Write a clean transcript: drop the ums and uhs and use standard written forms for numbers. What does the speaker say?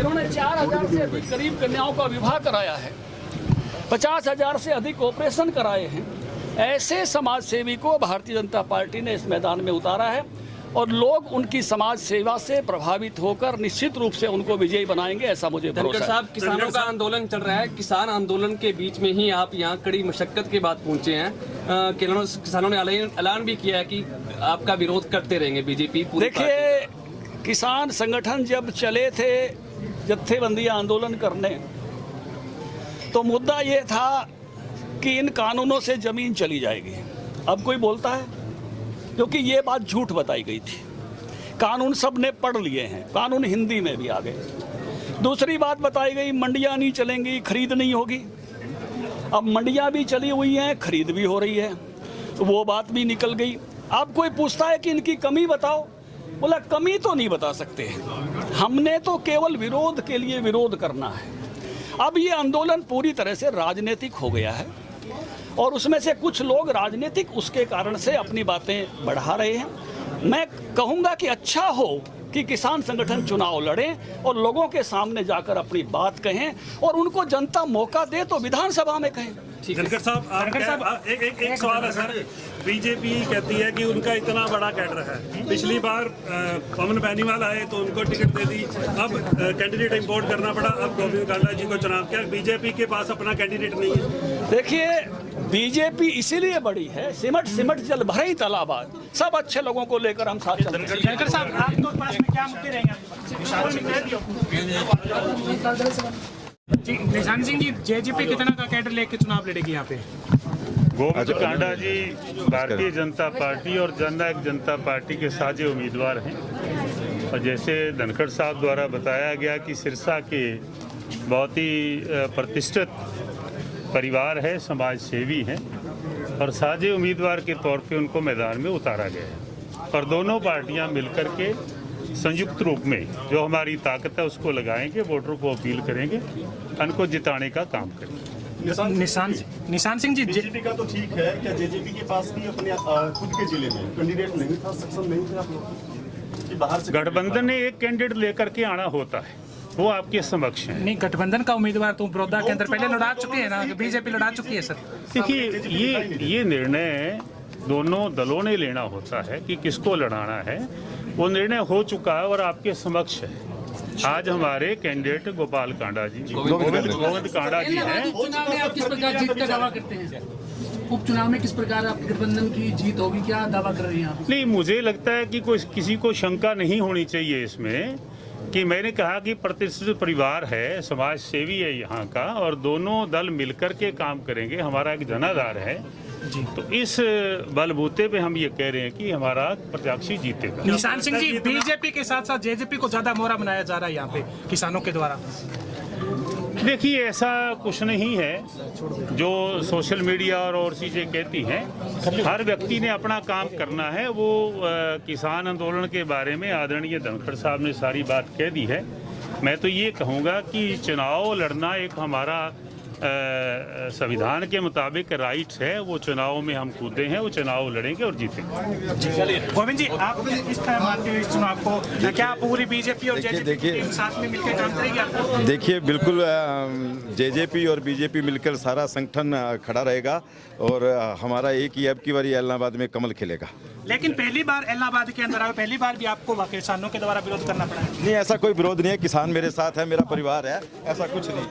इन्होंने 4000 से अधिक करीब कन्याओं का विवाह कराया है, 50,000 से अधिक ऑपरेशन कराए हैं। ऐसे समाज सेवी को भारतीय जनता पार्टी ने इस मैदान में उतारा है और लोग उनकी समाज सेवा से प्रभावित होकर निश्चित रूप से उनको विजयी बनाएंगे, ऐसा मुझे भरोसा है। साहब, किसानों का आंदोलन चल रहा है, किसान आंदोलन के बीच में ही आप यहाँ कड़ी मशक्कत के बाद पहुंचे हैं। किसानों ने ऐलान भी किया है कि आपका विरोध करते रहेंगे बीजेपी। देखिए, किसान संगठन जब चले थे जत्थेबंदी आंदोलन करने, तो मुद्दा ये था कि इन कानूनों से जमीन चली जाएगी। अब कोई बोलता है, क्योंकि ये बात झूठ बताई गई थी। कानून सब ने पढ़ लिए हैं, कानून हिंदी में भी आ गए। दूसरी बात बताई गई, मंडियां नहीं चलेंगी, खरीद नहीं होगी। अब मंडियां भी चली हुई हैं, खरीद भी हो रही है, वो बात भी निकल गई। अब कोई पूछता है कि इनकी कमी बताओ, बोला कमी तो नहीं बता सकते, हमने तो केवल विरोध के लिए विरोध करना है। अब ये आंदोलन पूरी तरह से राजनीतिक हो गया है और उसमें से कुछ लोग राजनीतिक उसके कारण से अपनी बातें बढ़ा रहे हैं। मैं कहूँगा कि अच्छा हो कि किसान संगठन चुनाव लड़ें और लोगों के सामने जाकर अपनी बात कहें और उनको जनता मौका दे तो विधानसभा में कहें। धनखड़ साहब, एक सवाल है सर। बीजेपी कहती है कि उनका इतना बड़ा कैडर है, पिछली बार पवन बेनीवाल आए तो उनको टिकट दे दी, अब कैंडिडेट इंपोर्ट करना पड़ा, अब गोविंद कांडा जी को चुनाव किया। बीजेपी के पास अपना कैंडिडेट नहीं है। देखिए, बीजेपी इसीलिए बड़ी है, सिमट जल भरे ही तालाबाद, सब अच्छे लोगों को लेकर हम साथ चलते हैं। धनखड़ साहब, आपके पास में क्या मुद्दे रहेंगे? जी, निशान सिंह जी, जेजेपी कितना का कैडर लेके चुनाव लड़ेगी यहाँ पे? गोविंद कांडा जी भारतीय जनता पार्टी और जननायक जनता पार्टी के साझे उम्मीदवार हैं और जैसे धनखड़ साहब द्वारा बताया गया कि सिरसा के बहुत ही प्रतिष्ठित परिवार है, समाज सेवी हैं और साझे उम्मीदवार के तौर पे उनको मैदान में उतारा गया है और दोनों पार्टियां मिलकर के संयुक्त रूप में जो हमारी ताकत है उसको लगाएंगे, वोटरों को अपील करेंगे, उनको जिताने का काम करेंगे। निशान सिंह जी, जेजेपी का तो ठीक है, क्या जेजेपी के पास भी अपने खुद के जिले में कैंडिडेट नहीं था, सक्षम नहीं थे आप लोग कि बाहर से? गठबंधन ने एक कैंडिडेट लेकर के आना होता है, वो आपके समक्ष है। नहीं, गठबंधन का उम्मीदवार तो बड़ौदा के अंदर पहले लड़ा चुके हैं ना, बीजेपी लड़ा चुकी है सर। देखिए, ये निर्णय दोनों दलों ने लेना होता है कि किसको लड़ाना है, वो निर्णय हो चुका है और आपके समक्ष है। आज हमारे कैंडिडेट गोपाल कांडा जी, गोविंद कांडा जी हैं। चुनाव में आप किस प्रकार जीत का दावा करते हैं? उपचुनाव में किस प्रकार आप गठबंधन की जीत होगी, क्या दावा कर रहे हैं आप? नहीं, मुझे लगता है कि कोई किसी को शंका नहीं होनी चाहिए इसमें कि मैंने कहा कि प्रतिष्ठित परिवार है, समाज सेवी है यहाँ का और दोनों दल मिलकर के काम करेंगे। हमारा एक जनाधार है जी, तो इस बलबूते पे हम ये कह रहे हैं कि हमारा प्रत्याशी जीतेगा। निशान सिंह जी, बीजेपी के साथ साथ जेजेपी को ज्यादा मोहरा बनाया जा रहा है यहाँ पे किसानों के द्वारा। देखिए, ऐसा कुछ नहीं है जो सोशल मीडिया और चीज़ें कहती हैं। हर व्यक्ति ने अपना काम करना है। वो किसान आंदोलन के बारे में आदरणीय धनखड़ साहब ने सारी बात कह दी है। मैं तो ये कहूँगा कि चुनाव लड़ना एक हमारा संविधान के मुताबिक राइट है। वो चुनाव में हम कूदे हैं, वो चुनाव लड़ेंगे और जीतेंगे। गोविंद जी, आप किस तरह मानते हो इस चुनाव को? क्या पूरी बीजेपी और जेजेपी के साथ में मिलकर काम करेगी आपको? देखिए, बिल्कुल जेजेपी और बीजेपी मिलकर सारा संगठन खड़ा रहेगा और हमारा एक ही अब की बारी इलाहाबाद में कमल खिलेगा। लेकिन पहली बार इलाहाबाद के अंदर आए, पहली बार भी आपको किसानों के द्वारा विरोध करना पड़ा है? नहीं, ऐसा कोई विरोध नहीं है। किसान मेरे साथ है, मेरा परिवार है, ऐसा कुछ नहीं।